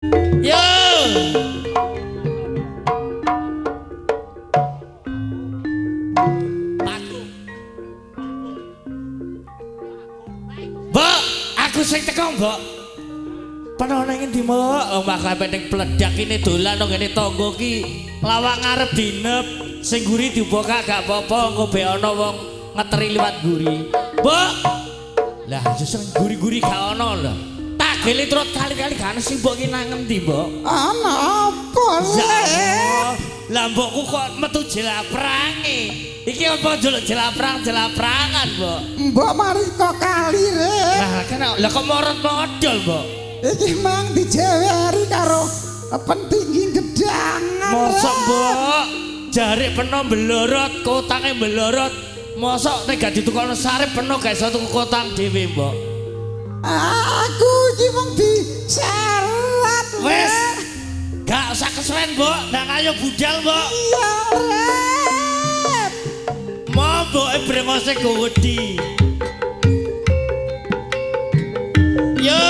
Yo. Mbok, aku sing teko, Mbok. Peno nang endi, Mbok? Omah kabeh ning pledak ini dolan nang ngene tangga ki. Lawak ngarep dinep, sing guri dibuka gak apa-apa, engko be ana wong ngeteri liwat guri. Mbok. Lah, sing guri-guri gak ana lho. Tak gele trot kali-kali gak ana sing Mbok ki nang endi, Mbok? Ana apa le? Lah mbokku kok metu jelaprange. Iki apa njaluk jelaprangan, Mbok? Mbok mari kok kali re. Lah kan lah kok morot modal, Mbok. Iki mang dijeweri karo pentinggi gedangan. Mosok, Mbok, jare peno mbelorot, kotange mbelorot. Mosok nek gak ditukokno sarep peno gak iso tuku kotang dhewe, Mbok. Aku iki mung diseret. Wes. Gak usah kesuwen, Mbok. Nang ayo budal, Mbok. Iya, Rep. Mau Mbok brengose go wedi. Yo.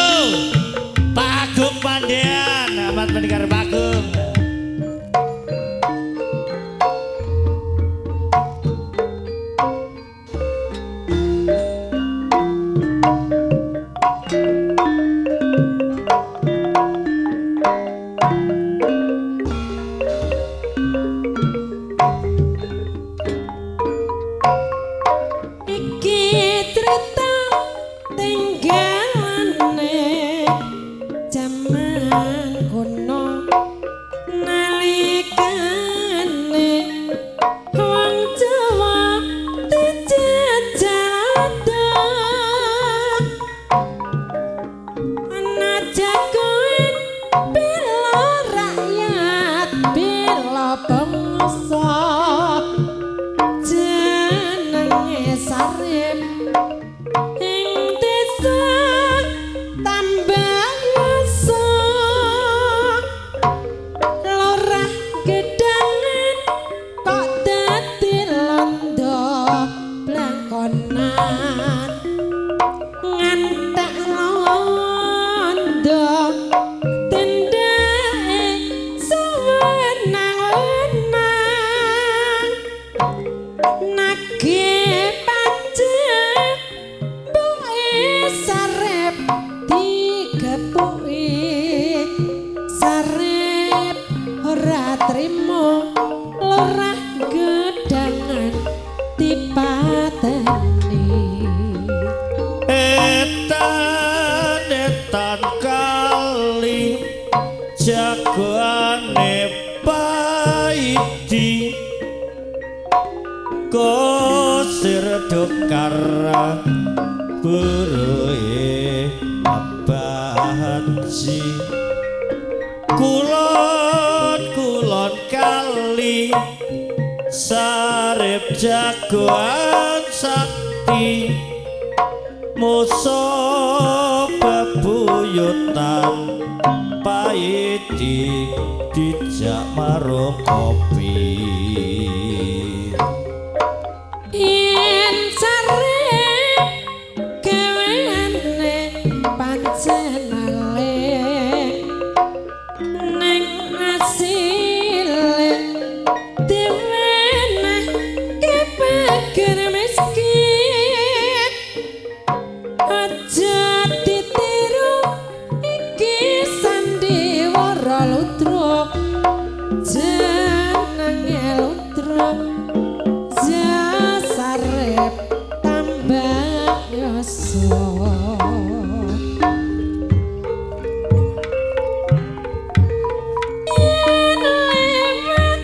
Pak Agung Pandean, amat menikar Pak Agung. Etan kali jagoane paidi kosir dokar buruhe abaji kulon kali sarep jagoan sakti musuh bebuyutan paiti dijak marung kopi yen sarep kewane panjenale ning asile diweneh kepeger miskin aja ditiru iki sandiwara lutruk jenenge lutruk jasarep tambah yoso yen lewat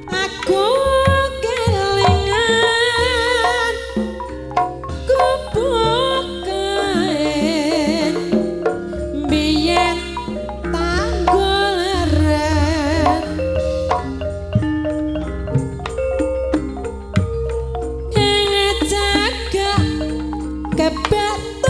aku kelingan kubuk kain biyen tanggul ren ing jaga kebet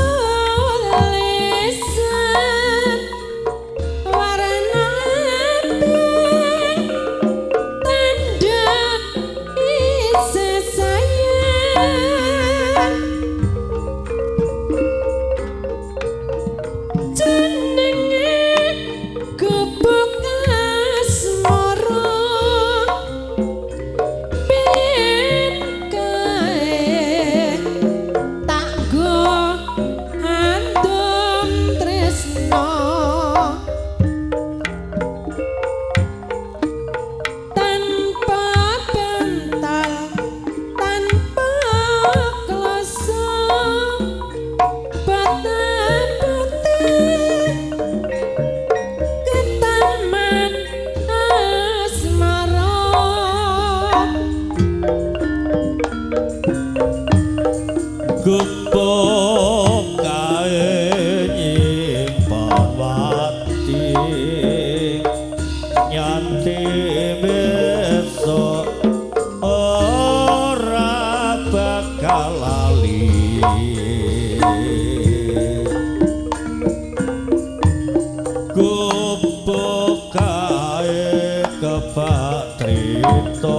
Cita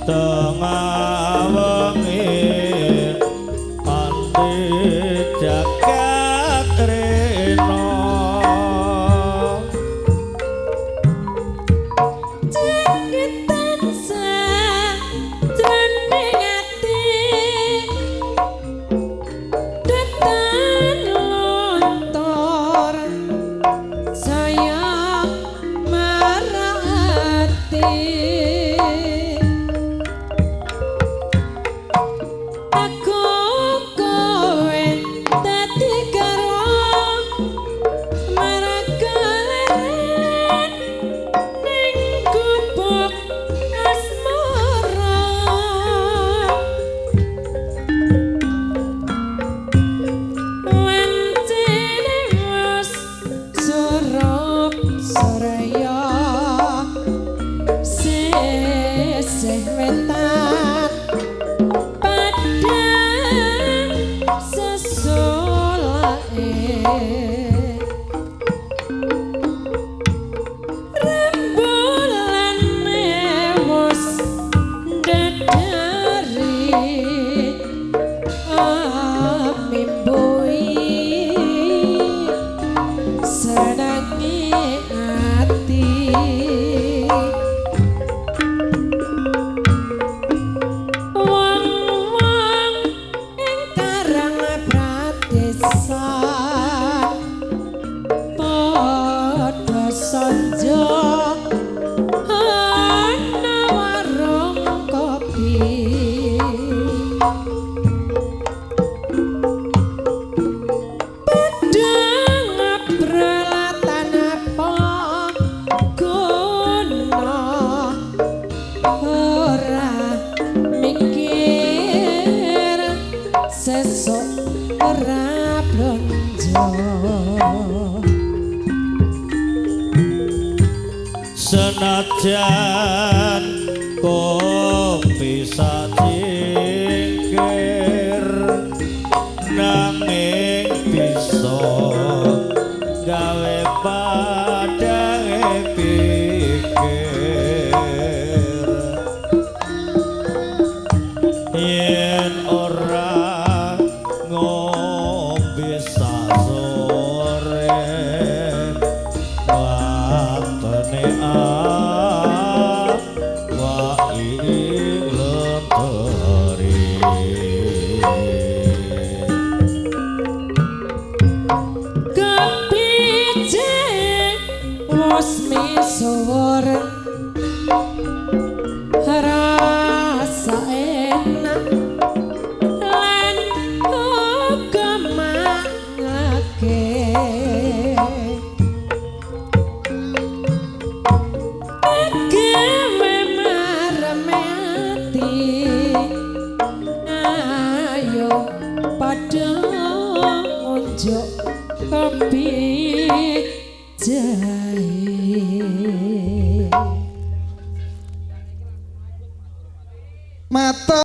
tengah wengi andi jagat rena Cekit tansah jroning ati Detan lontor saya marati Aku kowe dadi karo maragalen ning gubuk asmara wancine wis surup soraya seseh wetan padang sesolae rembulan wis ndadari amimbui senangi ati wong-wong ing karang pradesan padha sanja ana warung kopi padang brelatan apa guna ora mikir sesuk ora blonjo senajan kopi sajingkir nanging bisa gawe padange pikir yen ora ngombe sasore watene wae lenteri kepicek wis misuwur rasa enak lan uga mangake gawe marmati ayo padha unjuk kopi jahe Mata